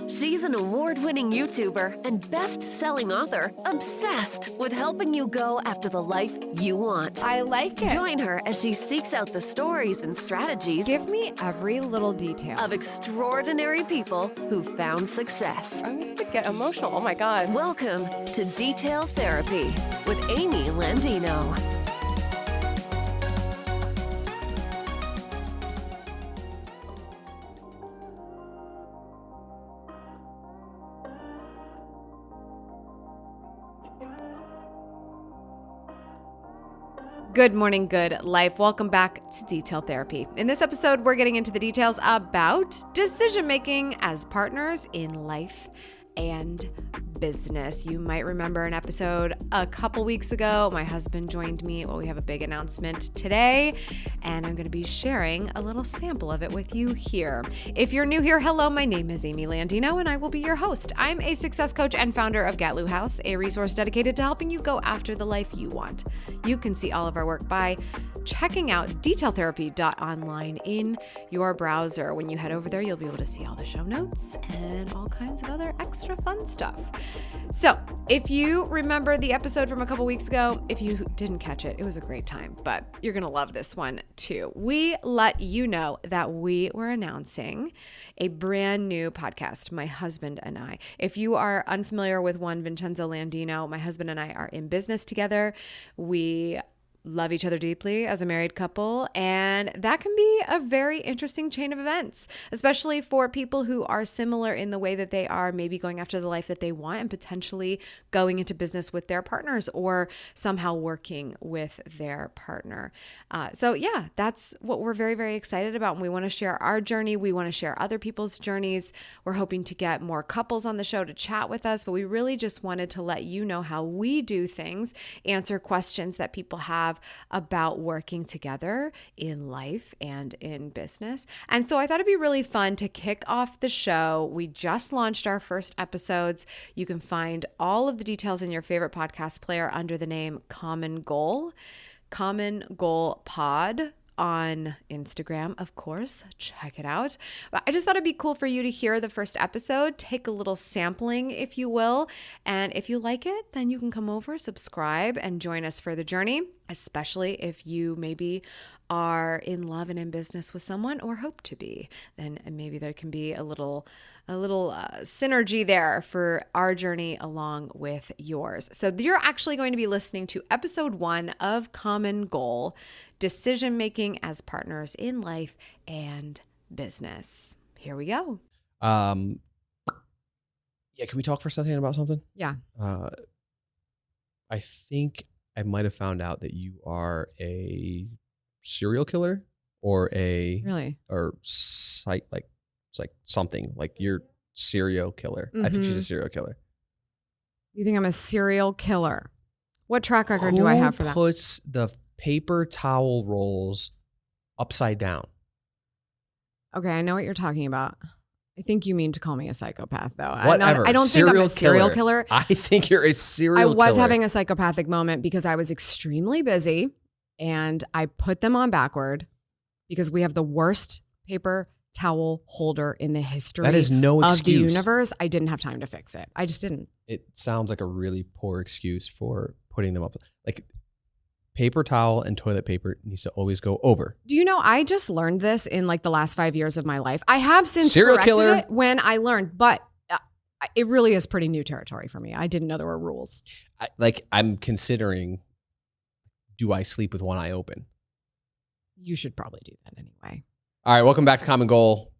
She's an award-winning YouTuber and best-selling author obsessed with helping you go after the life you want. I like it. Join her as she seeks out the stories and strategies Give me every little detail. of extraordinary people who found success. I'm going to get emotional. Oh my God. Welcome to Detail Therapy with Amy Landino. Good morning, good life. Welcome back to Detail Therapy. In this episode, we're getting into the details about decision-making as partners in life and business. You might remember an episode a couple weeks ago. My husband joined me. Well, we have a big announcement today, and I'm going to be sharing a little sample of it with you here. If you're new here, hello, my name is Amy Landino, and I will be your host. I'm a success coach and founder of Gatlu House, a resource dedicated to helping you go after the life you want. You can see all of our work by checking out detailtherapy.online in your browser. When you head over there, you'll be able to see all the show notes and all kinds of other extra fun stuff. So if you remember the episode from a couple weeks ago, if you didn't catch it, it was a great time, but you're going to love this one too. We let you know that we were announcing a brand new podcast, my husband and I. If you are unfamiliar with one Vincenzo Landino, my husband and I are in business together. We love each other deeply as a married couple, and that can be a very interesting chain of events, especially for people who are similar in the way that they are maybe going after the life that they want and potentially going into business with their partners or somehow working with their partner. So yeah, that's what we're very, very excited about. And we want to share our journey. We want to share other people's journeys. We're hoping to get more couples on the show to chat with us, but we really just wanted to let you know how we do things, answer questions that people have about working together in life and in business. And so I thought it'd be really fun to kick off the show. We just launched our first episodes. You can find all of the details in your favorite podcast player under the name Common Goal Pod on Instagram, of course. Check it out. But I just thought it'd be cool for you to hear the first episode, take a little sampling, if you will. And if you like it, then you can come over, subscribe, and join us for the journey, especially if you maybe are in love and in business with someone or hope to be. Then maybe there can be a little synergy there for our journey along with yours. So you're actually going to be listening to episode 1 of Common Goal, Decision Making as Partners in Life and Business. Here we go. Yeah, can we talk for a second about something? Yeah. I think I might have found out that you are a serial killer or something like you're serial killer. I think she's a serial killer. You think I'm a serial killer? What track record do I have for that? Who puts the paper towel rolls upside down? Okay, I know what you're talking about. I think you mean to call me a psychopath, though. Whatever. I don't think I'm a serial killer. I think you're a serial killer. I was having a psychopathic moment because I was extremely busy and I put them on backward because we have the worst paper towel holder in the history that is no excuse. Of the universe. I didn't have time to fix it. I just didn't. It sounds like a really poor excuse for putting them up. Like paper towel and toilet paper needs to always go over. Do you know, I just learned this in like the last 5 years of my life. I have since serial corrected killer it when I learned, but it really is pretty new territory for me. I didn't know there were rules. I'm considering, do I sleep with one eye open? You should probably do that anyway. All right, welcome back to Common Goal.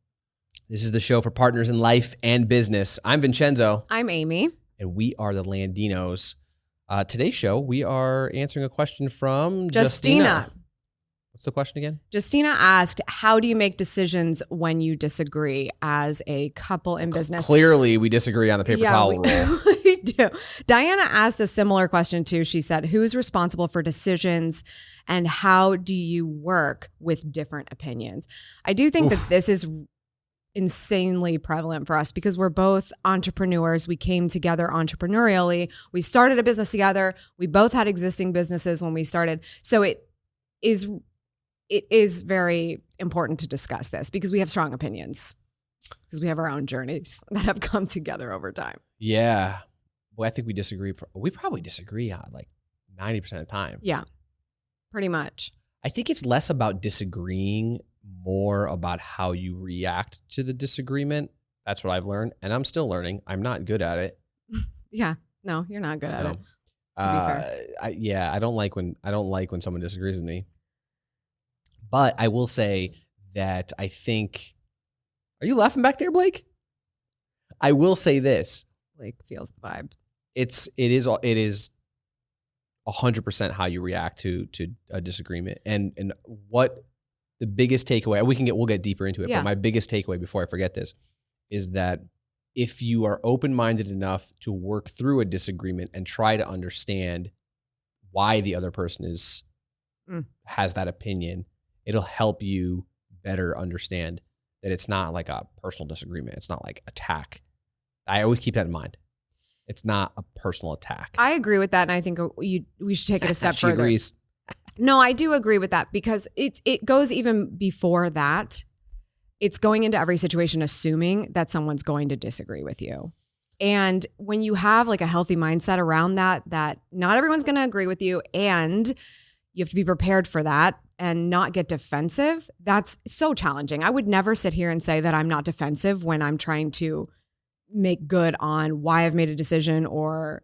This is the show for partners in life and business. I'm Vincenzo. I'm Amy. And we are the Landinos. Today's show, we are answering a question from Justina. What's the question again? Justina asked, how do you make decisions when you disagree as a couple in business? Clearly, we disagree on the paper towel rule. We do. Diana asked a similar question too. She said, who's responsible for decisions and how do you work with different opinions? I do think that this is insanely prevalent for us because we're both entrepreneurs. We came together entrepreneurially. We started a business together. We both had existing businesses when we started. So it is very important to discuss this because we have strong opinions. because we have our own journeys that have come together over time. Yeah. Well, I think we disagree. We probably disagree on like 90% of the time. Yeah, pretty much. I think it's less about disagreeing, more about how you react to the disagreement. That's what I've learned. And I'm still learning. I'm not good at it. Yeah. No, you're not good at it. To be fair. I don't like when someone disagrees with me. But I will say that I think, are you laughing back there, Blake? I will say this. Blake feels the vibe. It is 100% how you react to a disagreement, and what the biggest takeaway. We'll get deeper into it, but my biggest takeaway before I forget this is that if you are open-minded enough to work through a disagreement and try to understand why the other person has that opinion, it'll help you better understand that it's not like a personal disagreement. It's not like attack. I always keep that in mind. It's not a personal attack. I agree with that, and I think we should take it a step further. Agrees. No, I do agree with that because it goes even before that. It's going into every situation assuming that someone's going to disagree with you. And when you have like a healthy mindset around that not everyone's going to agree with you, and you have to be prepared for that and not get defensive, that's so challenging. I would never sit here and say that I'm not defensive when I'm trying to make good on why I've made a decision, or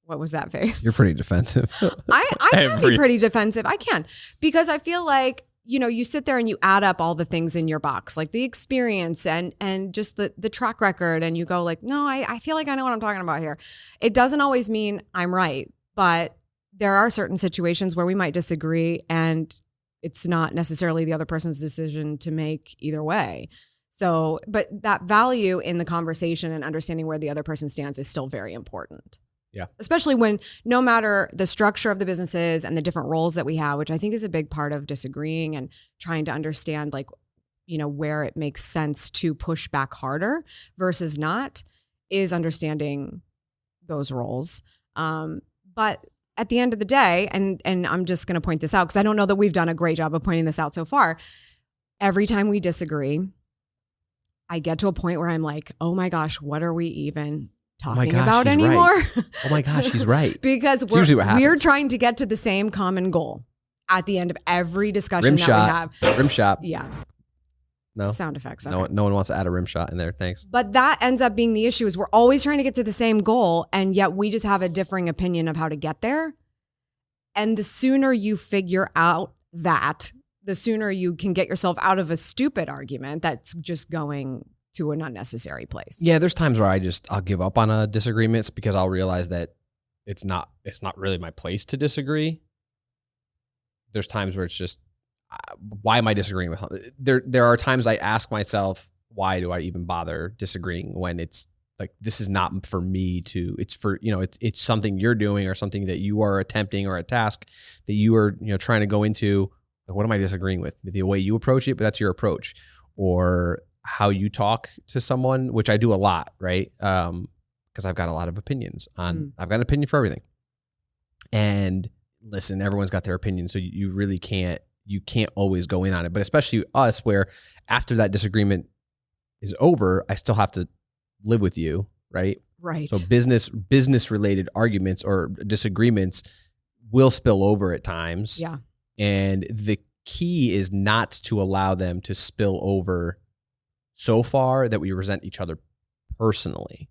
what was that face? You're pretty defensive. I can be pretty defensive. I can, because I feel like, you sit there and you add up all the things in your box, like the experience and just the track record. And you go like, no, I feel like I know what I'm talking about here. It doesn't always mean I'm right, but there are certain situations where we might disagree, and it's not necessarily the other person's decision to make either way. So, but that value in the conversation and understanding where the other person stands is still very important. Yeah. Especially when no matter the structure of the businesses and the different roles that we have, which I think is a big part of disagreeing and trying to understand where it makes sense to push back harder versus not, is understanding those roles. But at the end of the day, and I'm just going to point this out because I don't know that we've done a great job of pointing this out so far. Every time we disagree, I get to a point where I'm like, oh my gosh, what are we even talking about anymore? Right. Oh my gosh, he's right. Because we're trying to get to the same common goal at the end of every discussion we have. Rim shot. Yeah. No. Sound effects. Okay. No one wants to add a rim shot in there. Thanks. But that ends up being the issue, is we're always trying to get to the same goal, and yet we just have a differing opinion of how to get there. And the sooner you figure out that, the sooner you can get yourself out of a stupid argument that's just going to an unnecessary place. Yeah, there's times where I'll give up on a disagreement because I'll realize that it's not really my place to disagree. There's times where it's just, why am I disagreeing with something? There are times I ask myself, why do I even bother disagreeing when it's like, this is not for me to, it's for, it's something you're doing or something that you are attempting, or a task that you are, trying to go into. Like, what am I disagreeing with? The way you approach it, but that's your approach, or how you talk to someone, which I do a lot, right? Because I've got a lot of opinions on, I've got an opinion for everything. And listen, everyone's got their opinion. So you really can't always go in on it, but especially us, where after that disagreement is over, I still have to live with you, right? Right. So business related arguments or disagreements will spill over at times. Yeah. And the key is not to allow them to spill over so far that we resent each other personally.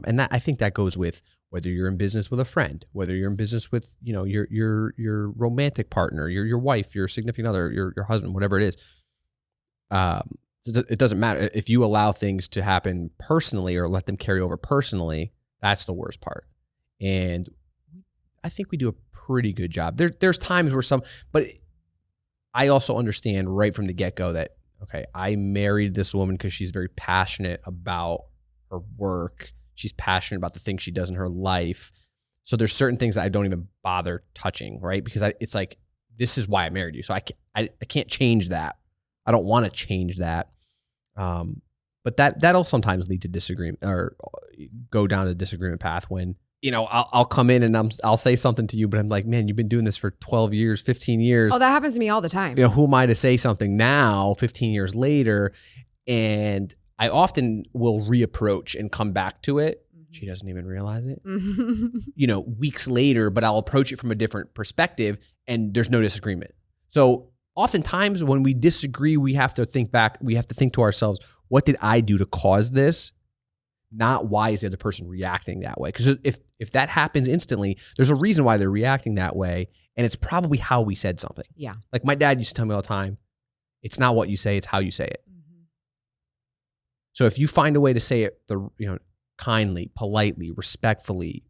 And that, I think that goes with whether you're in business with a friend, whether you're in business with, your romantic partner, your wife, your significant other, your husband, whatever it is. It doesn't matter. If you allow things to happen personally or let them carry over personally, that's the worst part. And I think we do a pretty good job. There's times where but I also understand right from the get-go that, okay, I married this woman because she's very passionate about her work. She's passionate about the things she does in her life. So there's certain things that I don't even bother touching, right? Because it's like, this is why I married you. So I can't change that. I don't want to change that. But that'll sometimes lead to disagreement, or go down a disagreement path when, I'll come in and I'll say something to you, but I'm like, man, you've been doing this for 12 years, 15 years. Oh, that happens to me all the time. Who am I to say something now, 15 years later? And I often will reapproach and come back to it. She doesn't even realize it, weeks later, but I'll approach it from a different perspective and there's no disagreement. So oftentimes when we disagree, we have to think back. We have to think to ourselves, what did I do to cause this? Not why is the other person reacting that way? Because if that happens instantly, there's a reason why they're reacting that way. And it's probably how we said something. Yeah. Like my dad used to tell me all the time, it's not what you say, it's how you say it. So if you find a way to say it kindly, politely, respectfully,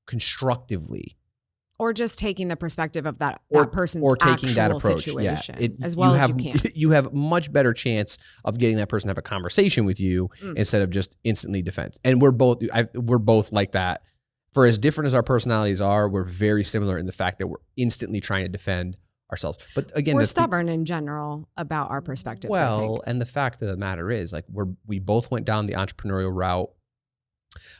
constructively, or just taking the perspective of that person's or taking that actual approach, situation as well as you can. You have much better chance of getting that person to have a conversation with you instead of just instantly defense. And we're both like that. For as different as our personalities are, we're very similar in the fact that we're instantly trying to defend ourselves. But again, we're stubborn in general about our perspectives. Well, I think. And the fact of the matter is, like, we both went down the entrepreneurial route.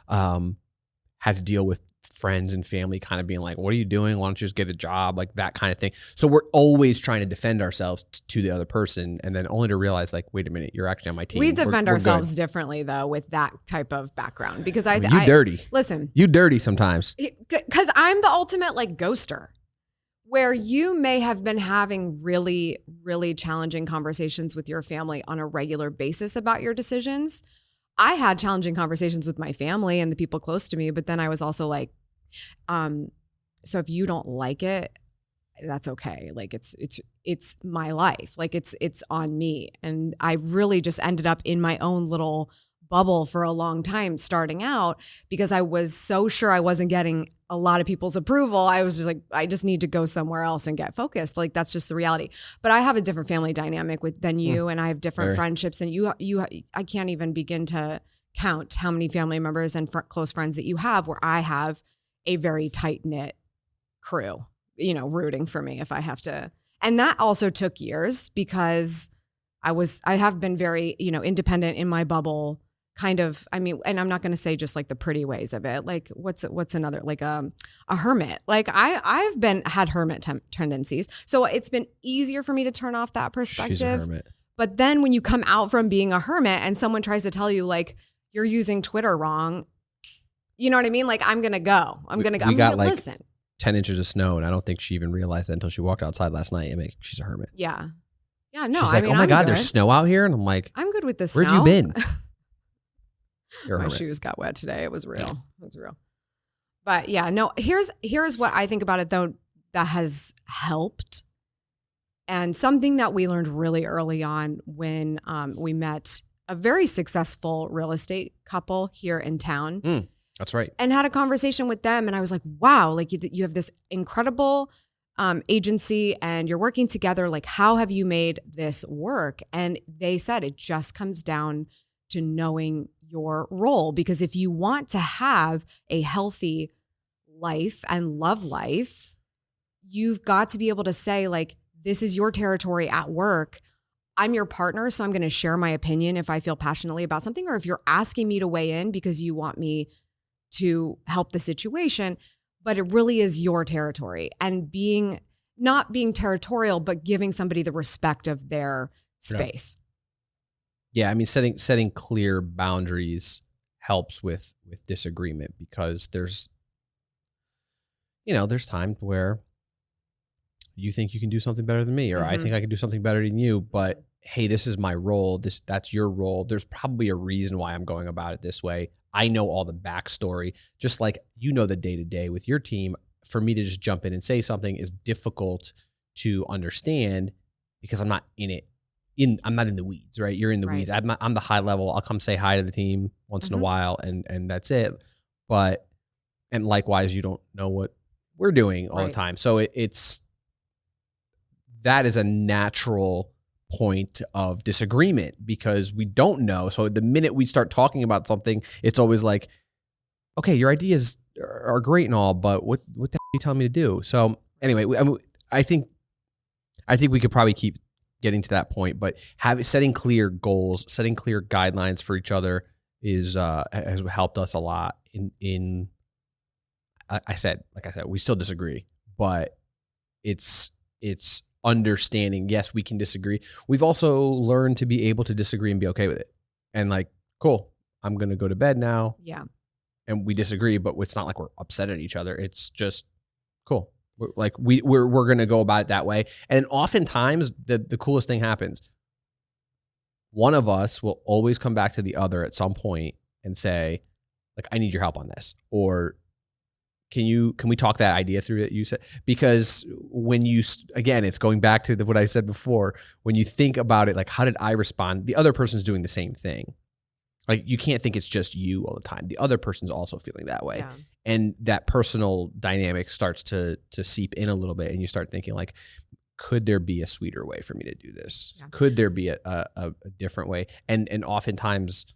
Had to deal with friends and family kind of being like, what are you doing? Why don't you just get a job? Like that kind of thing. So we're always trying to defend ourselves to the other person, and then only to realize, like, wait a minute, you're actually on my team. We defend ourselves differently though with that type of background, because you dirty. Listen, you dirty sometimes. Because I'm the ultimate like ghoster, where you may have been having really, really challenging conversations with your family on a regular basis about your decisions. I had challenging conversations with my family and the people close to me, but then I was also like, so if you don't like it, that's okay. Like it's my life. Like it's on me. And I really just ended up in my own little bubble for a long time starting out, because I was so sure I wasn't getting a lot of people's approval. I was just like, I just need to go somewhere else and get focused. Like that's just the reality. But I have a different family dynamic than you, and I have different friendships than you. I can't even begin to count how many family members and close friends that you have, where I have a very tight knit crew, rooting for me if I have to. And that also took years, because I have been very, independent in my bubble. Kind of, and I'm not going to say just like the pretty ways of it. Like what's another, like a hermit. Like I've had hermit tendencies. So it's been easier for me to turn off that perspective. She's a hermit. But then when you come out from being a hermit and someone tries to tell you like you're using Twitter wrong, you know what I mean? Like I'm going to go. I'm going to listen. 10 inches of snow, and I don't think she even realized that until she walked outside last night. She's a hermit. Yeah. Yeah, no. She's like, oh my God, there's snow out here? And I'm like, I'm good with the snow. Where'd you been? My shoes got wet today. It was real. But yeah, no, here's what I think about it though that has helped. And something that we learned really early on when we met a very successful real estate couple here in town. That's right. And had a conversation with them. And I was like, wow, like you have this incredible agency and you're working together. Like, how have you made this work? And they said it just comes down to knowing your role, because if you want to have a healthy life and love life, you've got to be able to say, like, this is your territory at work. I'm your partner, so I'm going to share my opinion if I feel passionately about something, or if you're asking me to weigh in because you want me to help the situation, but it really is your territory. And not being territorial, but giving somebody the respect of their space. Yeah, setting clear boundaries helps with disagreement, because there's times where you think you can do something better than me, or I think I can do something better than you, but hey, this is my role. That's your role. There's probably a reason why I'm going about it this way. I know all the backstory, just like the day-to-day with your team. For me to just jump in and say something is difficult to understand because I'm not in it. I'm not in the weeds, right? You're in the weeds. I'm the high level. I'll come say hi to the team once in a while, and that's it. And likewise, you don't know what we're doing all the time. So that is a natural point of disagreement because we don't know. So the minute we start talking about something, it's always like, okay, your ideas are great and all, but what the heck are you telling me to do? So anyway, I think we could probably keep getting to that point, but setting clear goals, setting clear guidelines for each other has helped us a lot in like I said, we still disagree, but it's understanding, yes, we can disagree. We've also learned to be able to disagree and be okay with it. and like, cool, I'm going to go to bed now. Yeah. And we disagree, but it's not like we're upset at each other. It's just cool. We're going to go about it that way. And oftentimes the coolest thing happens. One of us will always come back to the other at some point and say, like, I need your help on this. Or can we talk that idea through that you said? Because when again, it's going back to what I said before, when you think about it, like, how did I respond? The other person's doing the same thing. Like, you can't think it's just you all the time. The other person's also feeling that way. Yeah. And that personal dynamic starts to seep in a little bit. And you start thinking, like, could there be a sweeter way for me to do this? Yeah. Could there be a different way? And oftentimes,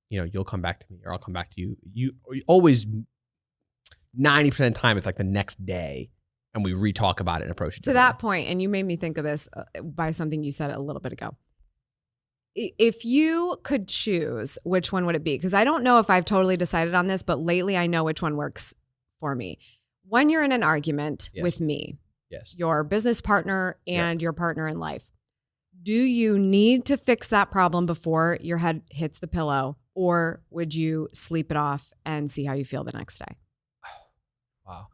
you'll come back to me or I'll come back to you. You always, 90% of the time, it's like the next day and we re-talk about it and approach it. To that point, and you made me think of this by something you said a little bit ago. If you could choose, which one would it be? Because I don't know if I've totally decided on this, but lately I know which one works for me. When you're in an argument with me, your business partner and your partner in life, do you need to fix that problem before your head hits the pillow, or would you sleep it off and see how you feel the next day? Wow.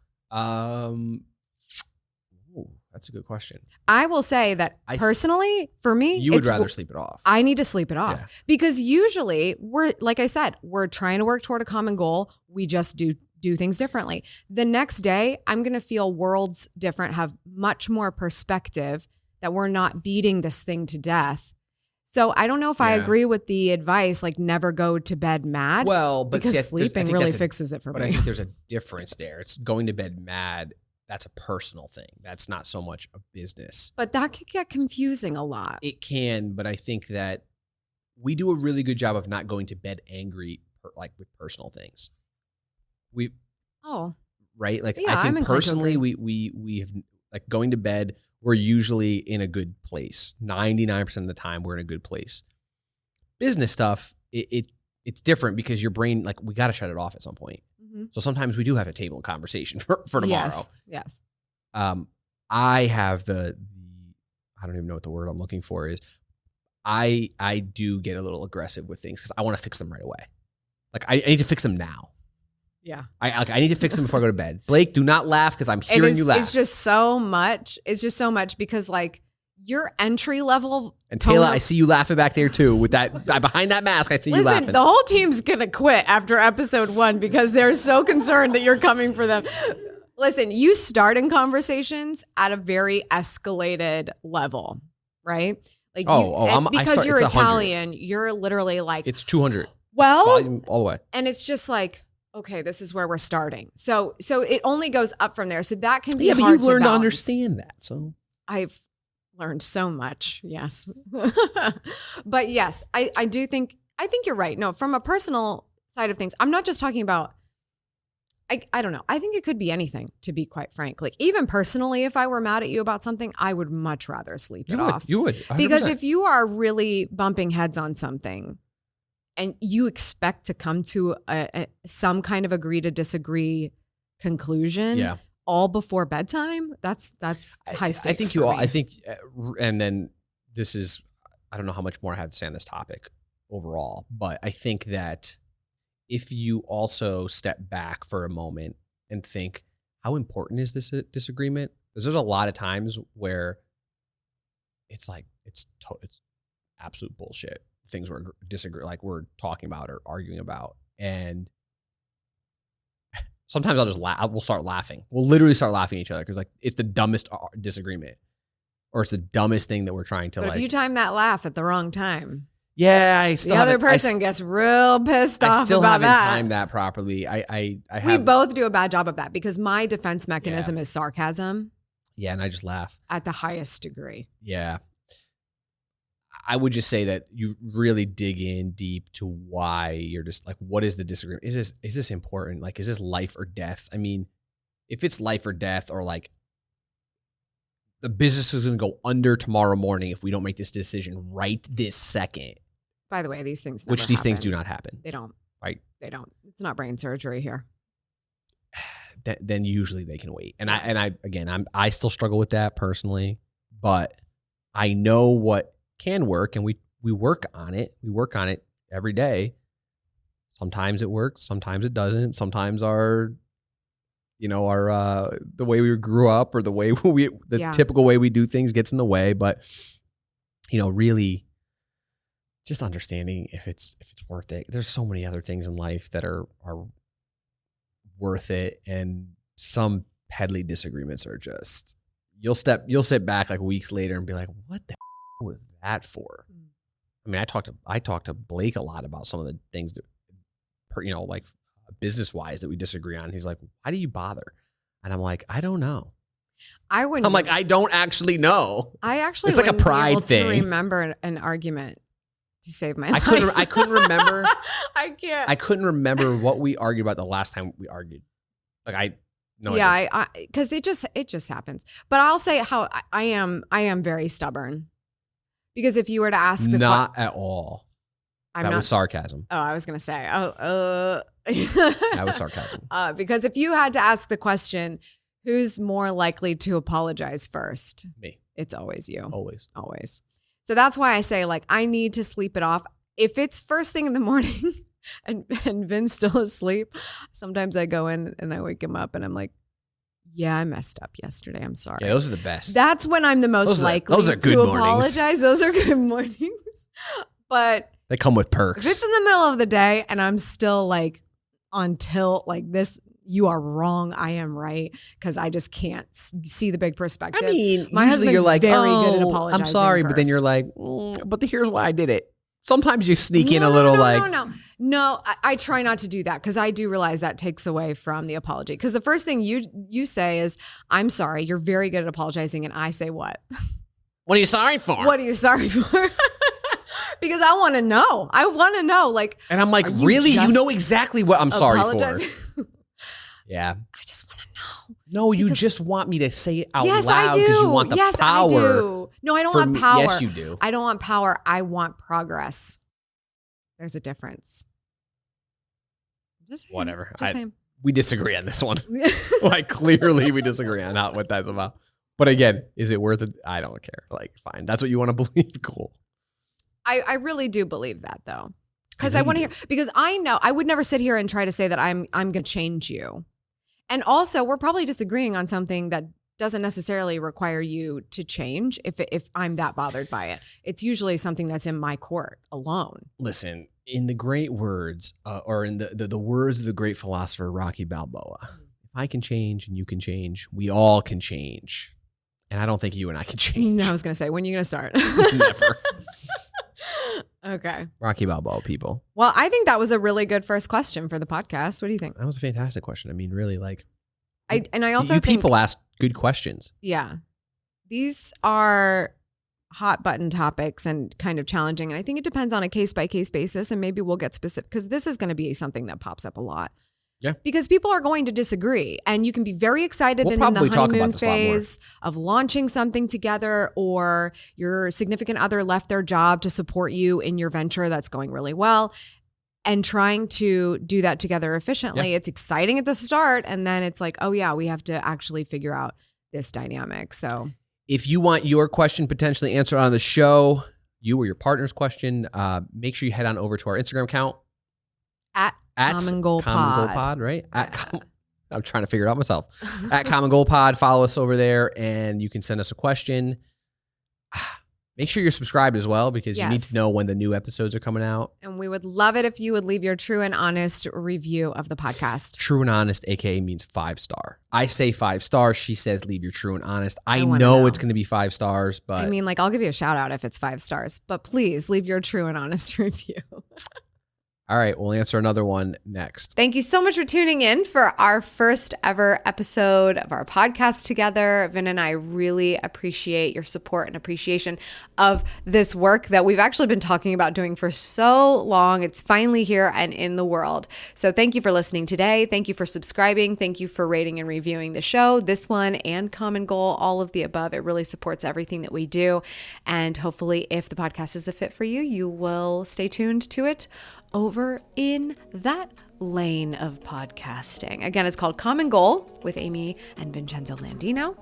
That's a good question. I will say that personally, for me, you would rather sleep it off. I need to sleep it off because usually like I said, we're trying to work toward a common goal. We just do things differently. The next day, I'm going to feel worlds different, have much more perspective that we're not beating this thing to death. So I don't know if I agree with the advice, like never go to bed mad. Well, but because sleeping really fixes it for me. But I think there's a difference there. It's going to bed mad. That's a personal thing. That's not so much a business. But that could get confusing a lot. It can, but I think that we do a really good job of not going to bed angry, like with personal things. Right? Like, yeah, I think personally, we have, like, going to bed, we're usually in a good place. 99% of the time, we're in a good place. Business stuff, it's different because your brain, like, we got to shut it off at some point. So sometimes we do have a table conversation for tomorrow. Yes. I have I don't even know what the word I'm looking for is. I do get a little aggressive with things because I want to fix them right away. Like, I need to fix them now. Yeah. I need to fix them before I go to bed. Blake, do not laugh because I'm hearing you laugh. It's just so much. It's just so much because, like, your entry level. And Taylor, I see you laughing back there too with that behind that mask. I see you laughing. Listen, the whole team's gonna quit after episode 1 because they're so concerned that you're coming for them. Listen, you start in conversations at a very escalated level, right? Like, because you're Italian, you're literally like, it's 200. Well, volume all the way, and it's just like, okay, this is where we're starting. So it only goes up from there. So that can be hard to balance. But you've learned to understand that. So I've learned so much. Yes. But yes, I think you're right. No, from a personal side of things, I'm not just talking about, I don't know. I think it could be anything, to be quite frank. Like, even personally, if I were mad at you about something, I would much rather sleep it off. You would. 100%. Because if you are really bumping heads on something and you expect to come to some kind of agree to disagree conclusion all before bedtime, that's high stakes. I think, and then this is, I don't know how much more I have to say on this topic overall, but I think that if you also step back for a moment and think, how important is this disagreement? Because there's a lot of times where it's like, it's absolute bullshit. Things we're we're talking about or arguing about. And sometimes I'll just laugh. We'll start laughing. We'll literally start laughing at each other because, like, it's the dumbest disagreement or it's the dumbest thing that we're trying to, but if you time that laugh at the wrong time. Yeah, the other person gets real pissed off about that. I still haven't timed that properly. We both do a bad job of that because my defense mechanism is sarcasm. Yeah, and I just laugh. At the highest degree. Yeah. I would just say that you really dig in deep to why you're just like, what is the disagreement? Is this important? Like, is this life or death? I mean, if it's life or death, or like the business is going to go under tomorrow morning if we don't make this decision right this second. By the way, these things never happen. Things do not happen. They don't. Right? They don't. It's not brain surgery here. Then usually they can wait. And I still struggle with that personally, but I know what can work, and we work on it. We work on it every day. Sometimes it works, sometimes it doesn't. Sometimes our the way we grew up or the typical way we do things gets in the way. But really just understanding if it's worth it. There's so many other things in life that are worth it, and some peddly disagreements are just you'll sit back like weeks later and be like, what the was that for? I mean, I talked to Blake a lot about some of the things that like business wise that we disagree on. He's like, why do you bother? And I'm like, I don't know. I don't actually know. I actually it's like a pride be able thing. To remember an argument to save my life. I couldn't remember. I can't. I couldn't remember what we argued about the last time we argued. Like because it just happens. But I'll say how I am very stubborn. Because if you were to ask not at all. That was sarcasm. Oh, I was gonna say. That was sarcasm. Because if you had to ask the question, who's more likely to apologize first? Me. It's always you. Always. So that's why I say, like, I need to sleep it off. If it's first thing in the morning and Vin's still asleep, sometimes I go in and I wake him up and I'm like, yeah, I messed up yesterday. I'm sorry. Yeah, those are the best. That's when I'm the most likely to apologize. Those are good mornings. But they come with perks. If it's in the middle of the day and I'm still like on tilt like this, you are wrong, I am right, because I just can't see the big perspective. I mean, my husband's you're like, very good at apologizing. I'm sorry, but then you're like, but here's why I did it. Sometimes you sneak in a little No, I try not to do that because I do realize that takes away from the apology. Because the first thing you say is, I'm sorry, you're very good at apologizing. And I say what? What are you sorry for? What are you sorry for? Because I want to know. Like, and I'm like, really? You know exactly what I'm sorry for. Yeah. I just want to know. No, you just want me to say it out yes, loud because you want the power. I do. No, I don't want power. Yes, you do. I don't want power. I want progress. There's a difference. Just saying. Whatever. Just saying. We disagree on this one. Like, clearly we disagree on what that's about. But again, is it worth it? I don't care. Like, fine. That's what you want to believe. Cool. I really do believe that, though. Because I want to hear, because I know I would never sit here and try to say that I'm going to change you. And also, we're probably disagreeing on something that doesn't necessarily require you to change if I'm that bothered by it. It's usually something that's in my court alone. Listen, in the great words, or in the words of the great philosopher Rocky Balboa, if I can change and you can change, we all can change. And I don't think you and I can change. No, I was going to say, when are you going to start? Never. Okay. Rocky Balboa, people. Well, I think that was a really good first question for the podcast. What do you think? That was a fantastic question. I mean, really, like, I also think people ask good questions. Yeah. These are hot button topics and kind of challenging. And I think it depends on a case by case basis. And maybe we'll get specific because this is going to be something that pops up a lot. Yeah. Because people are going to disagree and you can be very excited and in the honeymoon phase of launching something together, or your significant other left their job to support you in your venture that's going really well and trying to do that together efficiently. Yeah. It's exciting at the start. And then it's like, oh yeah, we have to actually figure out this dynamic. So if you want your question potentially answered on the show, you or your partner's question, make sure you head on over to our Instagram account. At Common Goal Pod, right? I'm trying to figure it out myself. At Common Goal Pod, follow us over there, and you can send us a question. Make sure you're subscribed as well, because you need to know when the new episodes are coming out. And we would love it if you would leave your true and honest review of the podcast. True and honest, aka means 5-star. I say 5 stars. She says leave your true and honest. I know it's going to be 5 stars, but I mean, like, I'll give you a shout out if it's 5 stars, but please leave your true and honest review. All right, we'll answer another one next. Thank you so much for tuning in for our first ever episode of our podcast together. Vin and I really appreciate your support and appreciation of this work that we've actually been talking about doing for so long. It's finally here and in the world. So thank you for listening today. Thank you for subscribing. Thank you for rating and reviewing the show, this one and Common Goal, all of the above. It really supports everything that we do. And hopefully if the podcast is a fit for you, you will stay tuned to it over in that lane of podcasting. Again, it's called Common Goal with Amy and Vincenzo Landino.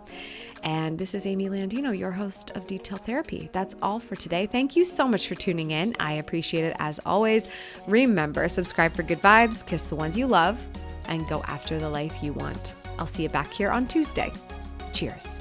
And this is Amy Landino, your host of Detail Therapy. That's all for today. Thank you so much for tuning in. I appreciate it as always. Remember, subscribe for good vibes, kiss the ones you love, and go after the life you want. I'll see you back here on Tuesday. Cheers.